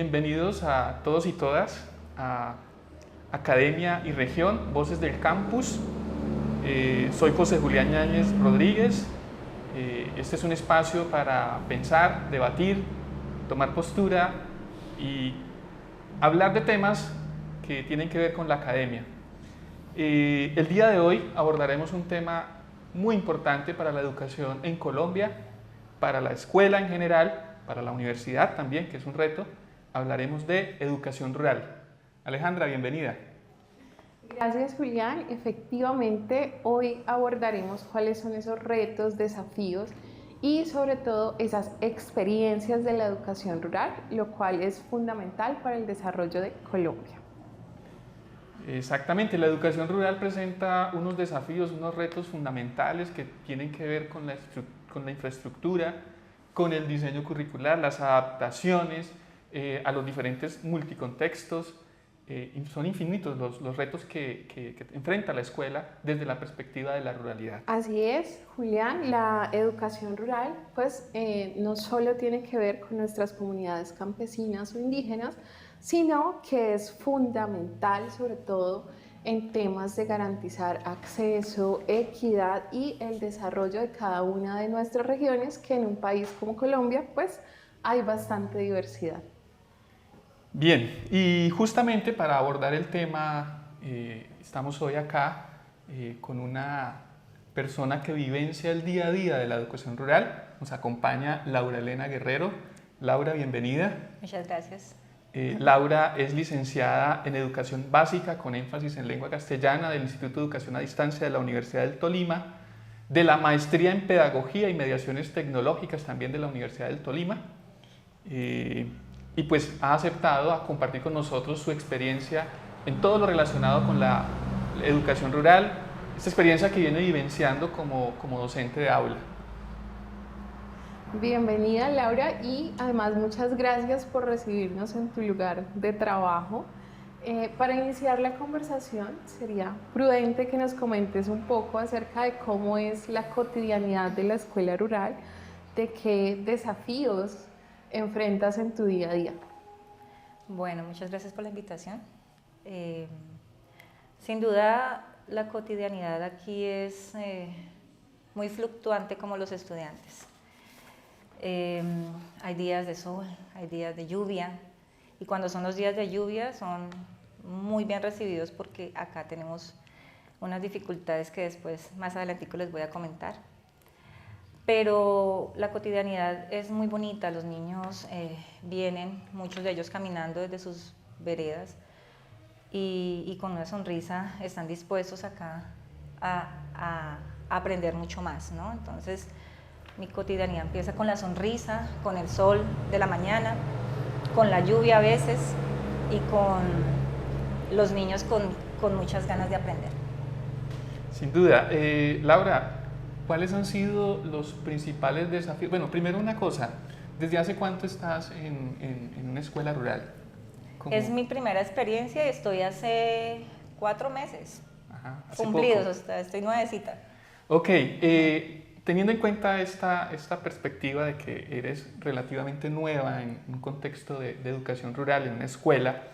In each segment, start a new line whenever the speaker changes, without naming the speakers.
Bienvenidos a todos y todas a Academia y Región, Voces del Campus. Soy José Julián Yáñez Rodríguez. Este es un espacio para pensar, debatir, tomar postura y hablar de temas que tienen que ver con la academia. El día de hoy abordaremos un tema muy importante para la educación en Colombia, para la escuela en general, para la universidad también, que es un reto. Hablaremos de educación rural. Alejandra, bienvenida.
Gracias, Julián. Efectivamente, hoy abordaremos cuáles son esos retos, desafíos y sobre todo esas experiencias de la educación rural, lo cual es fundamental para el desarrollo de Colombia.
Exactamente, la educación rural presenta unos desafíos, unos retos fundamentales que tienen que ver con la infraestructura, con el diseño curricular, las adaptaciones a los diferentes multicontextos. Son infinitos los retos que enfrenta la escuela desde la perspectiva de la ruralidad.
Así es, Julián, la educación rural pues no solo tiene que ver con nuestras comunidades campesinas o indígenas, sino que es fundamental sobre todo en temas de garantizar acceso, equidad y el desarrollo de cada una de nuestras regiones, que en un país como Colombia pues hay bastante diversidad.
Bien, y justamente para abordar el tema, estamos hoy acá con una persona que vivencia el día a día de la educación rural. Nos acompaña Laura Elena Guerrero. Laura, bienvenida.
Muchas gracias.
Laura es licenciada en Educación Básica con énfasis en lengua castellana del Instituto de Educación a Distancia de la Universidad del Tolima, de la Maestría en Pedagogía y Mediaciones Tecnológicas también de la Universidad del Tolima. Y pues ha aceptado a compartir con nosotros su experiencia en todo lo relacionado con la educación rural, esta experiencia que viene vivenciando como docente de aula.
Bienvenida, Laura, y además muchas gracias por recibirnos en tu lugar de trabajo. Para iniciar la conversación sería prudente que nos comentes un poco acerca de cómo es la cotidianidad de la escuela rural, de qué desafíos enfrentas en tu día a día.
Bueno, muchas gracias por la invitación. Sin duda, la cotidianidad aquí es muy fluctuante como los estudiantes. Hay días de sol, hay días de lluvia, y cuando son los días de lluvia son muy bien recibidos porque acá tenemos unas dificultades que después, más adelantico, les voy a comentar. Pero la cotidianidad es muy bonita, los niños vienen, muchos de ellos caminando desde sus veredas y con una sonrisa están dispuestos acá a aprender mucho más, ¿no? Entonces, mi cotidianidad empieza con la sonrisa, con el sol de la mañana, con la lluvia a veces y con los niños con muchas ganas de aprender.
Sin duda. Laura, ¿cuáles han sido los principales desafíos? Bueno, primero una cosa, ¿desde hace cuánto estás en una escuela rural?
Es mi primera experiencia y estoy hace 4 meses.
Ajá,
cumplidos, o sea, estoy nuevecita.
Ok, teniendo en cuenta esta perspectiva de que eres relativamente nueva en un contexto de educación rural, en una escuela,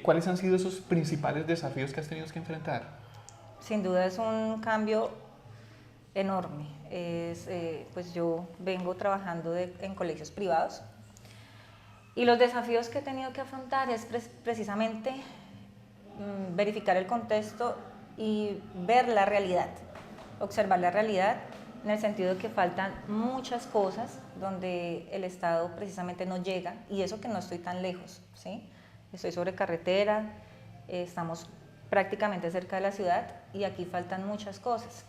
¿cuáles han sido esos principales desafíos que has tenido que enfrentar?
Sin duda es un cambio enorme. Pues yo vengo trabajando en colegios privados y los desafíos que he tenido que afrontar es precisamente verificar el contexto y ver la realidad, observar la realidad en el sentido de que faltan muchas cosas donde el Estado precisamente no llega, y eso que no estoy tan lejos, ¿sí? Estoy sobre carretera, estamos prácticamente cerca de la ciudad y aquí faltan muchas cosas.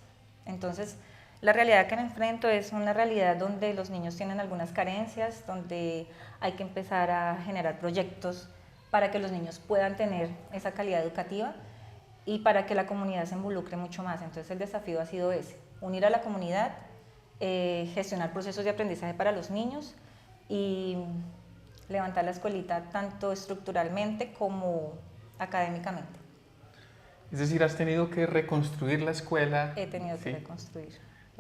Entonces, la realidad que me enfrento es una realidad donde los niños tienen algunas carencias, donde hay que empezar a generar proyectos para que los niños puedan tener esa calidad educativa y para que la comunidad se involucre mucho más. Entonces el desafío ha sido ese, unir a la comunidad, gestionar procesos de aprendizaje para los niños y levantar la escuelita tanto estructuralmente como académicamente.
Es decir, has tenido que reconstruir la escuela.
He tenido que
¿sí?
reconstruir.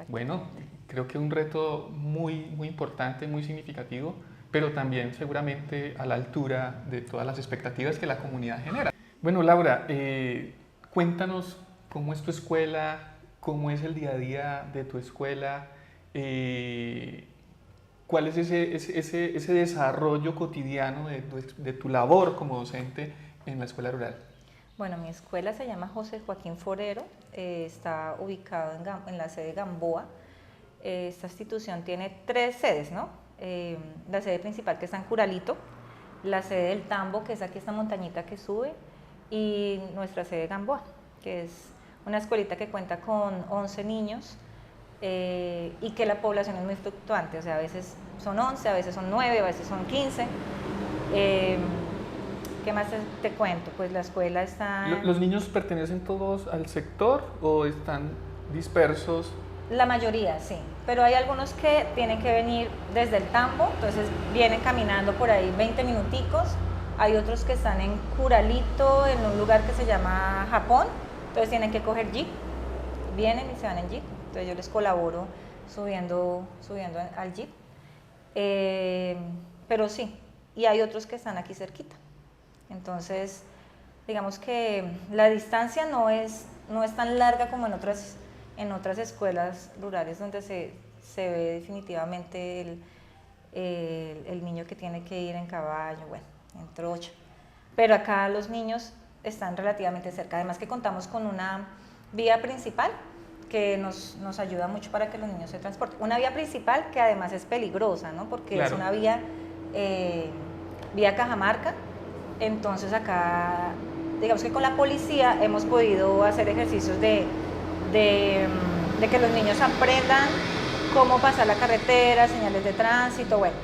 Bueno, creo que un reto muy importante, muy significativo, pero también seguramente a la altura de todas las expectativas que la comunidad genera. Bueno, Laura, cuéntanos cómo es tu escuela, cómo es el día a día de tu escuela, cuál es ese desarrollo cotidiano de tu labor como docente en la escuela rural.
Bueno, mi escuela se llama José Joaquín Forero, está ubicado en la sede Gamboa. Esta institución tiene 3 sedes, ¿no? La sede principal, que está en Curalito, la sede del Tambo, que es aquí esta montañita que sube, y nuestra sede Gamboa, que es una escuelita que cuenta con 11 niños y que la población es muy fluctuante, o sea, a veces son 11, a veces son 9, a veces son 15. ¿Qué más te cuento? Pues la escuela está...
¿Los niños pertenecen todos al sector o están dispersos?
La mayoría, sí, pero hay algunos que tienen que venir desde el Tambo, entonces vienen caminando por ahí 20 minuticos. Hay otros que están en Curalito, en un lugar que se llama Japón, entonces tienen que coger jeep, vienen y se van en jeep, entonces yo les colaboro subiendo al jeep. Pero sí, y hay otros que están aquí cerquita. Entonces, digamos que la distancia no es tan larga como en otras escuelas rurales donde se ve definitivamente el niño que tiene que ir en caballo, bueno, en trocha. Pero acá los niños están relativamente cerca, además que contamos con una vía principal que nos ayuda mucho para que los niños se transporten. Una vía principal que además es peligrosa, ¿no? Porque claro, es una vía Cajamarca. Entonces acá, digamos que con la policía hemos podido hacer ejercicios de que los niños aprendan cómo pasar la carretera, señales de tránsito, bueno.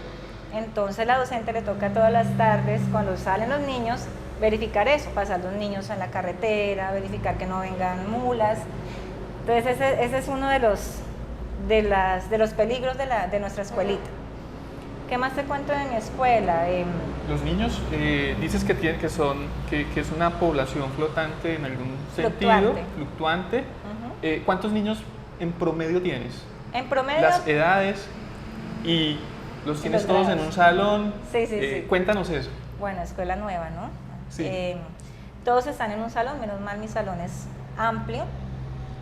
Entonces la docente le toca todas las tardes, cuando salen los niños, verificar eso, pasar los niños en la carretera, verificar que no vengan mulas. Entonces ese es uno de los peligros de nuestra escuelita. ¿Qué más te cuento de mi escuela?
Los niños, dices que es una población flotante en algún sentido, fluctuante. Uh-huh. ¿Cuántos niños en promedio tienes?
En promedio...
Las edades y los tienes todos en un salón.
Sí, sí.
Cuéntanos eso.
Bueno, escuela nueva, ¿no?
Sí.
Todos están en un salón, menos mal mi salón es amplio.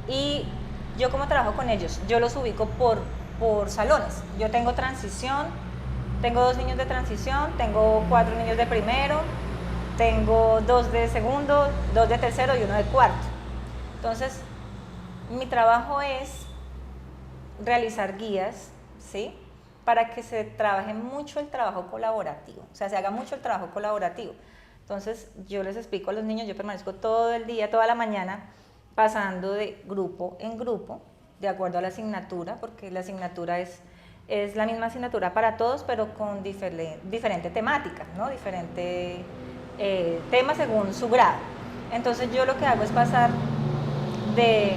Y yo como trabajo con ellos, yo los ubico por salones. Yo tengo transición, tengo 2 niños de transición, tengo 4 niños de primero, tengo 2 de segundo, 2 de tercero y 1 de cuarto. Entonces, mi trabajo es realizar guías, ¿sí? Para que se trabaje mucho el trabajo colaborativo, o sea, se haga mucho el trabajo colaborativo. Entonces, yo les explico a los niños, yo permanezco todo el día, toda la mañana, pasando de grupo en grupo, de acuerdo a la asignatura, porque la asignatura es la misma asignatura para todos, pero con diferente temática, ¿no? Diferente tema según su grado. Entonces yo lo que hago es pasar de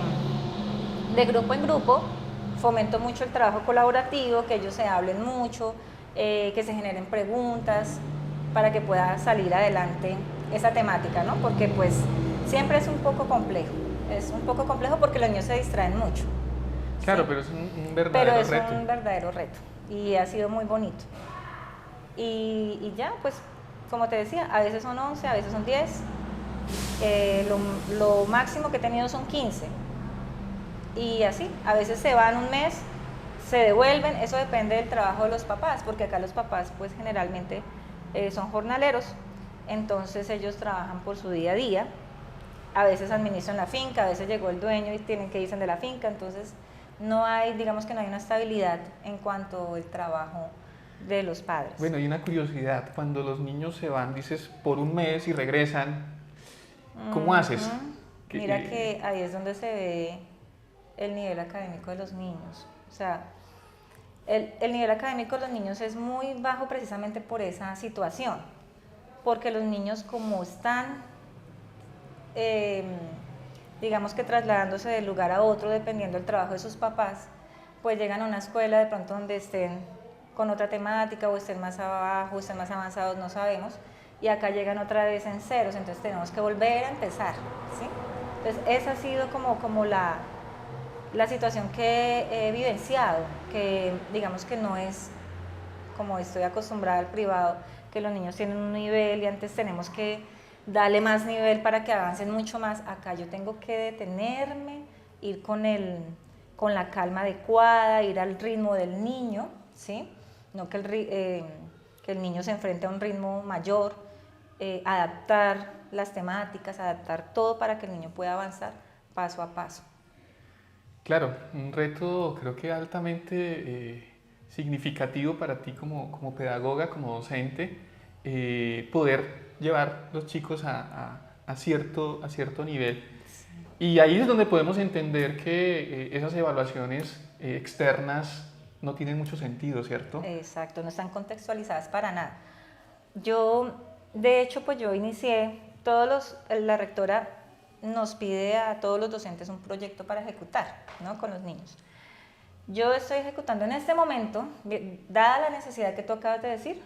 grupo en grupo, fomento mucho el trabajo colaborativo, que ellos se hablen mucho, que se generen preguntas, para que pueda salir adelante esa temática, ¿no? Porque pues siempre es un poco complejo porque los niños se distraen mucho.
Claro,
¿sí?
Pero es un verdadero reto.
Pero es un verdadero reto y ha sido muy bonito. Y ya, pues, como te decía, a veces son 11, a veces son 10. Lo máximo que he tenido son 15. Y así, a veces se van un mes, se devuelven, eso depende del trabajo de los papás, porque acá los papás, pues, generalmente son jornaleros, entonces ellos trabajan por su día a día. A veces administran la finca, a veces llegó el dueño y tienen que irse de la finca, entonces digamos que no hay una estabilidad en cuanto al trabajo de los padres.
Bueno, y una curiosidad, cuando los niños se van, dices, por un mes y regresan, ¿cómo haces?
Mira que ahí es donde se ve el nivel académico de los niños. O sea, el nivel académico de los niños es muy bajo precisamente por esa situación, porque los niños como están, digamos que trasladándose de lugar a otro dependiendo del trabajo de sus papás, pues llegan a una escuela de pronto donde estén con otra temática o estén más abajo, o estén más avanzados, no sabemos, y acá llegan otra vez en ceros, entonces tenemos que volver a empezar, ¿sí? Entonces esa ha sido como la situación que he vivenciado, que digamos que no es como estoy acostumbrada al privado, que los niños tienen un nivel y antes tenemos que darle más nivel para que avancen mucho más. Acá yo tengo que detenerme, ir con la calma adecuada, ir al ritmo del niño, ¿sí? No que el niño se enfrente a un ritmo mayor, adaptar las temáticas, adaptar todo para que el niño pueda avanzar paso a paso.
Claro, un reto creo que altamente significativo para ti como pedagoga, como docente, poder llevar los chicos a cierto nivel. Y ahí es donde podemos entender que esas evaluaciones externas no tienen mucho sentido, ¿cierto?
Exacto, no están contextualizadas para nada. Yo, de hecho, pues yo inicié, la rectora nos pide a todos los docentes un proyecto para ejecutar, ¿no? Con los niños. Yo estoy ejecutando en este momento, dada la necesidad que tú acabas de decir,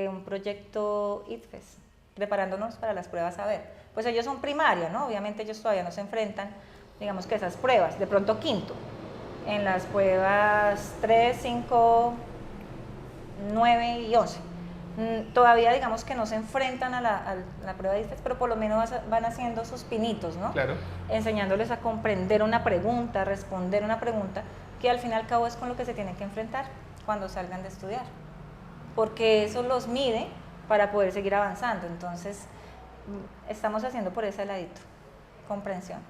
un proyecto ITFES, preparándonos para las pruebas a ver. Pues ellos son primaria, ¿no? Obviamente ellos todavía no se enfrentan, digamos que esas pruebas, de pronto quinto, en las pruebas 3, 5, 9 y 11. Todavía digamos que no se enfrentan a la prueba de ITFES, pero por lo menos van haciendo sus pinitos, ¿no?
Claro.
Enseñándoles a comprender una pregunta, responder una pregunta, que al fin y al cabo es con lo que se tienen que enfrentar cuando salgan de estudiar. Porque eso los mide para poder seguir avanzando. Entonces, estamos haciendo por ese ladito, comprensión.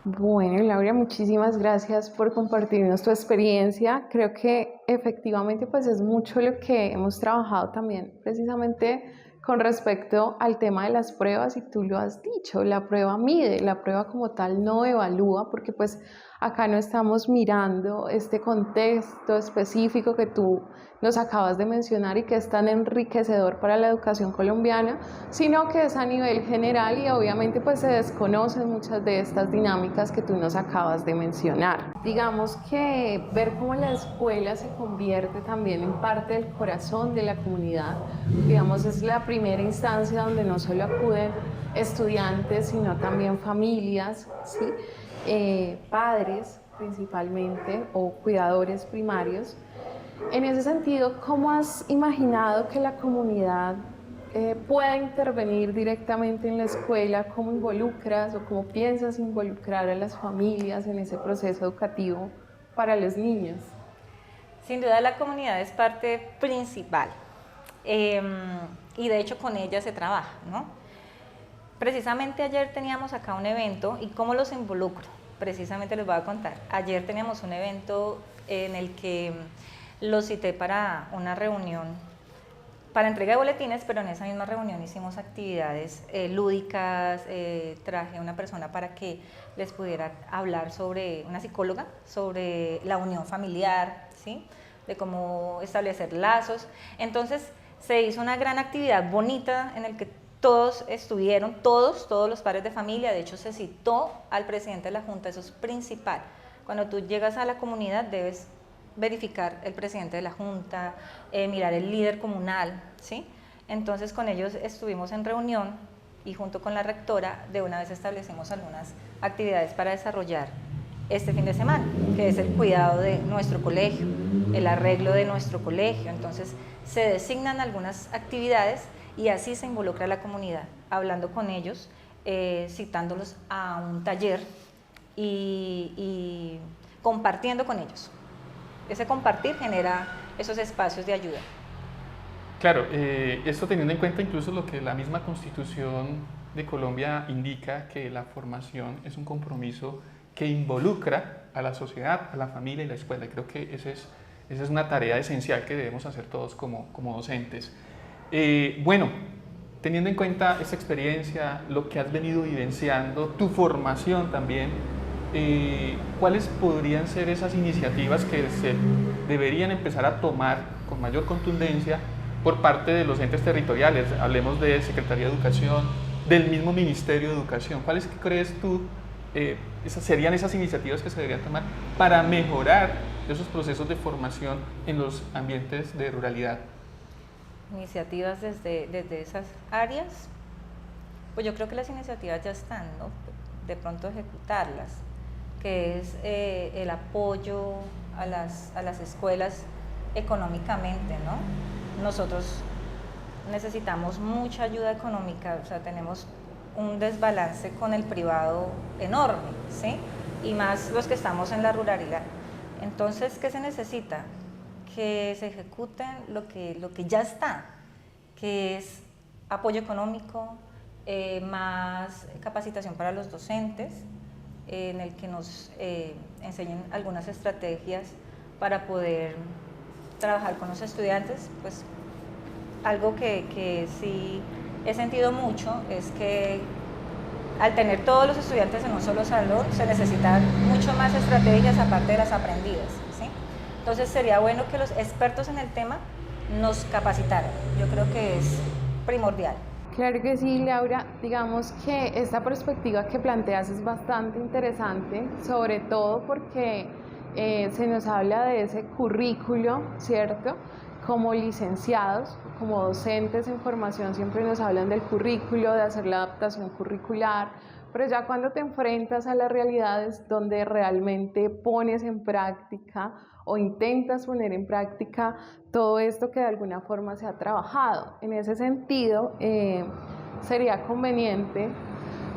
Bueno, Laura, muchísimas gracias por compartirnos tu experiencia. Creo que efectivamente pues es mucho lo que hemos trabajado también precisamente con respecto al tema de las pruebas, y tú lo has dicho, la prueba mide, la prueba como tal no evalúa, porque pues acá no estamos mirando este contexto específico que tú nos acabas de mencionar y que es tan enriquecedor para la educación colombiana, sino que es a nivel general y obviamente pues se desconocen muchas de estas dinámicas que tú nos acabas de mencionar. Digamos que ver cómo la escuela se convierte también en parte del corazón de la comunidad, digamos, es la primera instancia donde no solo acuden estudiantes, sino también familias, ¿sí? Padres principalmente o cuidadores primarios. En ese sentido, ¿cómo has imaginado que la comunidad pueda intervenir directamente en la escuela? ¿Cómo involucras o cómo piensas involucrar a las familias en ese proceso educativo para los niños?
Sin duda la comunidad es parte principal y de hecho con ella se trabaja, ¿no? Precisamente ayer teníamos acá un evento, y ¿cómo los involucro? Precisamente les voy a contar. Ayer teníamos un evento en el que los cité para una reunión, para entrega de boletines, pero en esa misma reunión hicimos actividades lúdicas, traje a una persona para que les pudiera hablar sobre, una psicóloga, sobre la unión familiar, ¿sí? De cómo establecer lazos. Entonces se hizo una gran actividad bonita en el que todos estuvieron, todos los padres de familia. De hecho se citó al presidente de la Junta, eso es principal. Cuando tú llegas a la comunidad debes verificar el presidente de la Junta, mirar el líder comunal, ¿sí? Entonces con ellos estuvimos en reunión y junto con la rectora de una vez establecimos algunas actividades para desarrollar este fin de semana, que es el cuidado de nuestro colegio, el arreglo de nuestro colegio. Entonces se designan algunas actividades y así se involucra la comunidad, hablando con ellos, citándolos a un taller y compartiendo con ellos. Ese compartir genera esos espacios de ayuda.
Claro, esto teniendo en cuenta incluso lo que la misma Constitución de Colombia indica, que la formación es un compromiso que involucra a la sociedad, a la familia y la escuela. Creo que esa es una tarea esencial que debemos hacer todos como docentes. Bueno, teniendo en cuenta esta experiencia, lo que has venido vivenciando, tu formación también, ¿cuáles podrían ser esas iniciativas que se deberían empezar a tomar con mayor contundencia por parte de los entes territoriales? Hablemos de Secretaría de Educación, del mismo Ministerio de Educación. ¿Cuáles crees tú serían esas iniciativas que se deberían tomar para mejorar esos procesos de formación en los ambientes de ruralidad?
Iniciativas desde esas áreas, pues yo creo que las iniciativas ya están, ¿no? De pronto ejecutarlas, que es el apoyo a las escuelas económicamente, ¿no? nosotros necesitamos mucha ayuda económica, o sea, tenemos un desbalance con el privado enorme, ¿sí? Y más los que estamos en la ruralidad. Entonces, ¿qué se necesita? Que se ejecuten lo que ya está, que es apoyo económico, más capacitación para los docentes, en el que nos enseñen algunas estrategias para poder trabajar con los estudiantes. Pues algo que sí he sentido mucho es que al tener todos los estudiantes en un solo salón se necesitan mucho más estrategias aparte de las aprendidas, ¿sí? Entonces sería bueno que los expertos en el tema nos capacitaran. Yo creo que es primordial.
Claro que sí, Laura. Digamos que esta perspectiva que planteas es bastante interesante, sobre todo porque se nos habla de ese currículo, ¿cierto? Como licenciados, como docentes en formación, siempre nos hablan del currículo, de hacer la adaptación curricular, pero ya cuando te enfrentas a las realidades donde realmente pones en práctica o intentas poner en práctica todo esto que de alguna forma se ha trabajado. En ese sentido, sería conveniente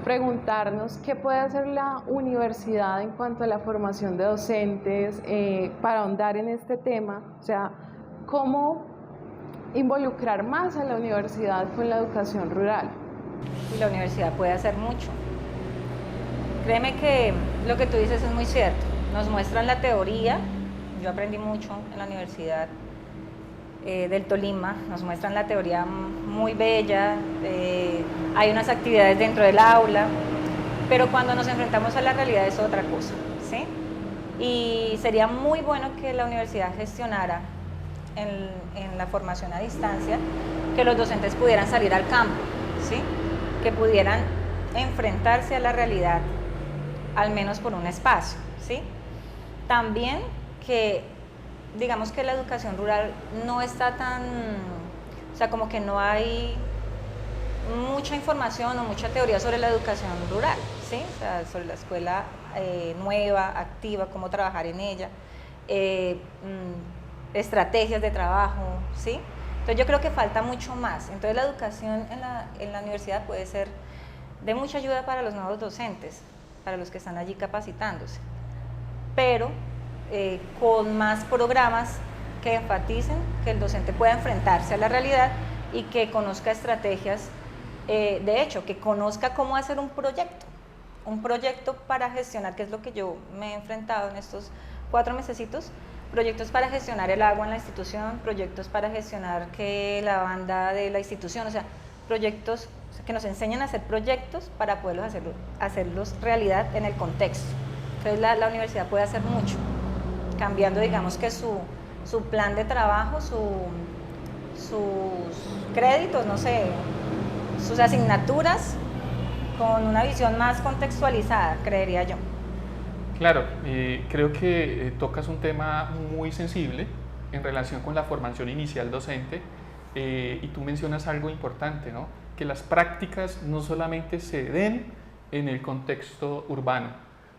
preguntarnos qué puede hacer la universidad en cuanto a la formación de docentes para ahondar en este tema, o sea, cómo involucrar más a la universidad con la educación rural.
Y la universidad puede hacer mucho. Créeme que lo que tú dices es muy cierto. Nos muestran la teoría. Yo aprendí mucho en la Universidad del Tolima. Nos muestran la teoría muy bella. Hay unas actividades dentro del aula. Pero cuando nos enfrentamos a la realidad es otra cosa, ¿sí? Y sería muy bueno que la universidad gestionara en la formación a distancia, que los docentes pudieran salir al campo, ¿sí? Que pudieran enfrentarse a la realidad, al menos por un espacio, ¿sí? También que, digamos que la educación rural no está tan, o sea, como que no hay mucha información o mucha teoría sobre la educación rural, ¿sí? O sea, sobre la escuela nueva, activa, cómo trabajar en ella, estrategias de trabajo, ¿sí? Entonces yo creo que falta mucho más. Entonces la educación en la universidad puede ser de mucha ayuda para los nuevos docentes, para los que están allí capacitándose, pero con más programas que enfaticen que el docente pueda enfrentarse a la realidad y que conozca estrategias, de hecho, que conozca cómo hacer un proyecto para gestionar, que es lo que yo me he enfrentado en estos 4 mesecitos, proyectos para gestionar el agua en la institución, proyectos para gestionar que la banda de la institución, o sea, proyectos que nos enseñan a hacer proyectos para poderlos hacerlos realidad en el contexto. Entonces la universidad puede hacer mucho, cambiando, digamos, que su plan de trabajo, sus créditos, no sé, sus asignaturas, con una visión más contextualizada, creería yo.
Claro, creo que tocas un tema muy sensible en relación con la formación inicial docente, y tú mencionas algo importante, ¿no? Que las prácticas no solamente se den en el contexto urbano,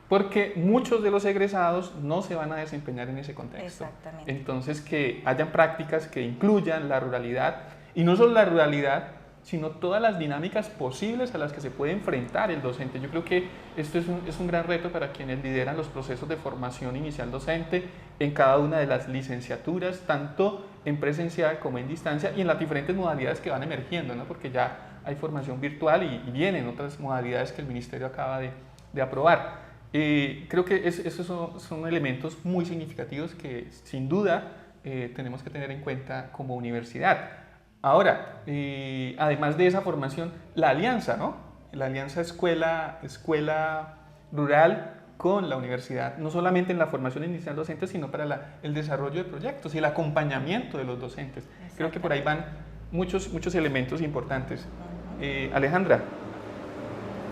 porque muchos de los egresados no se van a desempeñar en ese contexto.
Exactamente.
Entonces, que hayan prácticas que incluyan la ruralidad, y no solo la ruralidad, sino todas las dinámicas posibles a las que se puede enfrentar el docente. Yo creo que esto es un gran reto para quienes lideran los procesos de formación inicial docente en cada una de las licenciaturas, tanto en presencial como en distancia, y en las diferentes modalidades que van emergiendo, ¿no? Porque ya hay formación virtual y vienen otras modalidades que el Ministerio acaba de aprobar. Creo que esos son elementos muy significativos que sin duda tenemos que tener en cuenta como universidad. Ahora, además de esa formación, la alianza, ¿no? La alianza escuela rural con la universidad, no solamente en la formación inicial docente, sino para el desarrollo de proyectos y el acompañamiento de los docentes. Creo que por ahí van muchos elementos importantes. Alejandra,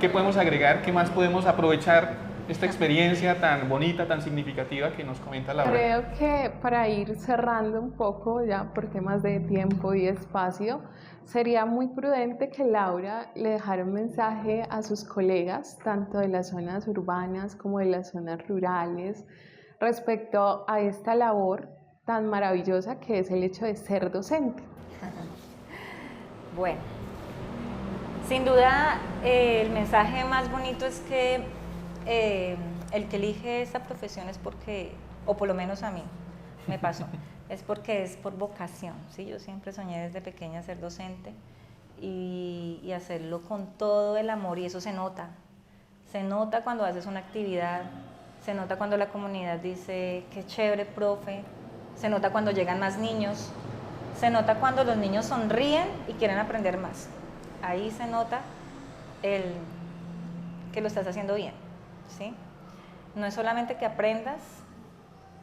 ¿qué podemos agregar? ¿Qué más podemos aprovechar esta experiencia tan bonita, tan significativa que nos comenta Laura?
Creo que para ir cerrando un poco, ya por temas de tiempo y espacio, sería muy prudente que Laura le dejara un mensaje a sus colegas, tanto de las zonas urbanas como de las zonas rurales, respecto a esta labor tan maravillosa que es el hecho de ser docente.
Bueno, sin duda el mensaje más bonito es que el que elige esta profesión es porque, o por lo menos a mí me pasó, es porque es por vocación, ¿sí? Yo siempre soñé desde pequeña ser docente y hacerlo con todo el amor, y eso se nota cuando haces una actividad, se nota cuando la comunidad dice qué chévere, profe, se nota cuando llegan más niños, se nota cuando los niños sonríen y quieren aprender más. Ahí se nota que lo estás haciendo bien, ¿sí? No es solamente que aprendas,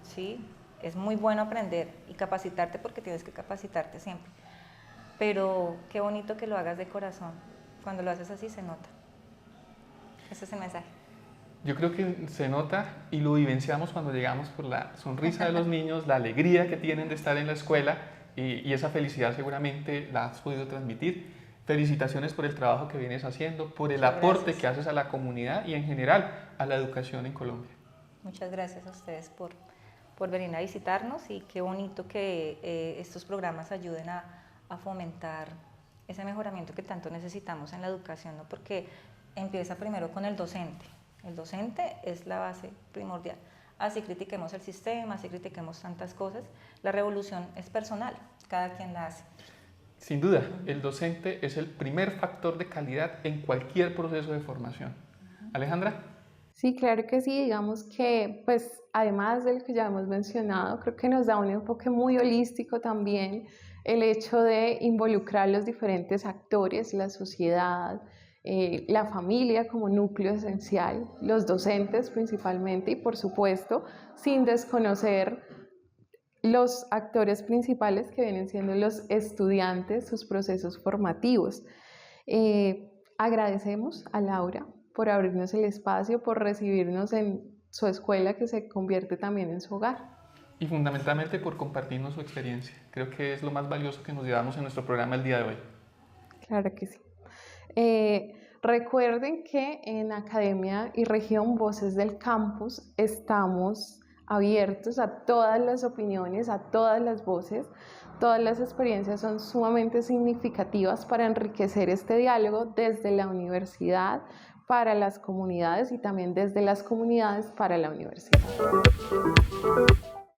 ¿sí? Es muy bueno aprender y capacitarte porque tienes que capacitarte siempre. Pero qué bonito que lo hagas de corazón. Cuando lo haces así se nota. Ese es el mensaje.
Yo creo que se nota y lo vivenciamos cuando llegamos por la sonrisa de los niños, la alegría que tienen de estar en la escuela y esa felicidad seguramente la has podido transmitir. Felicitaciones por el trabajo que vienes haciendo, por el aporte que haces a la comunidad y en general a la educación en Colombia.
Muchas gracias a ustedes por venir a visitarnos, y qué bonito que estos programas ayuden a fomentar ese mejoramiento que tanto necesitamos en la educación, ¿no? Porque empieza primero con el docente. El docente es la base primordial. Así critiquemos el sistema, así critiquemos tantas cosas, la revolución es personal, cada quien la hace.
Sin duda, el docente es el primer factor de calidad en cualquier proceso de formación. Alejandra.
Sí, claro que sí, digamos que, pues, además de lo que ya hemos mencionado, creo que nos da un enfoque muy holístico también el hecho de involucrar los diferentes actores, la sociedad, la familia como núcleo esencial, los docentes principalmente y, por supuesto, sin desconocer los actores principales que vienen siendo los estudiantes, sus procesos formativos. Agradecemos a Laura por abrirnos el espacio, por recibirnos en su escuela que se convierte también en su hogar.
Y fundamentalmente por compartirnos su experiencia. Creo que es lo más valioso que nos llevamos en nuestro programa el día de hoy.
Claro que sí. Recuerden que en Academia y Región Voces del Campus estamos abiertos a todas las opiniones, a todas las voces. Todas las experiencias son sumamente significativas para enriquecer este diálogo desde la universidad para las comunidades y también desde las comunidades para la universidad.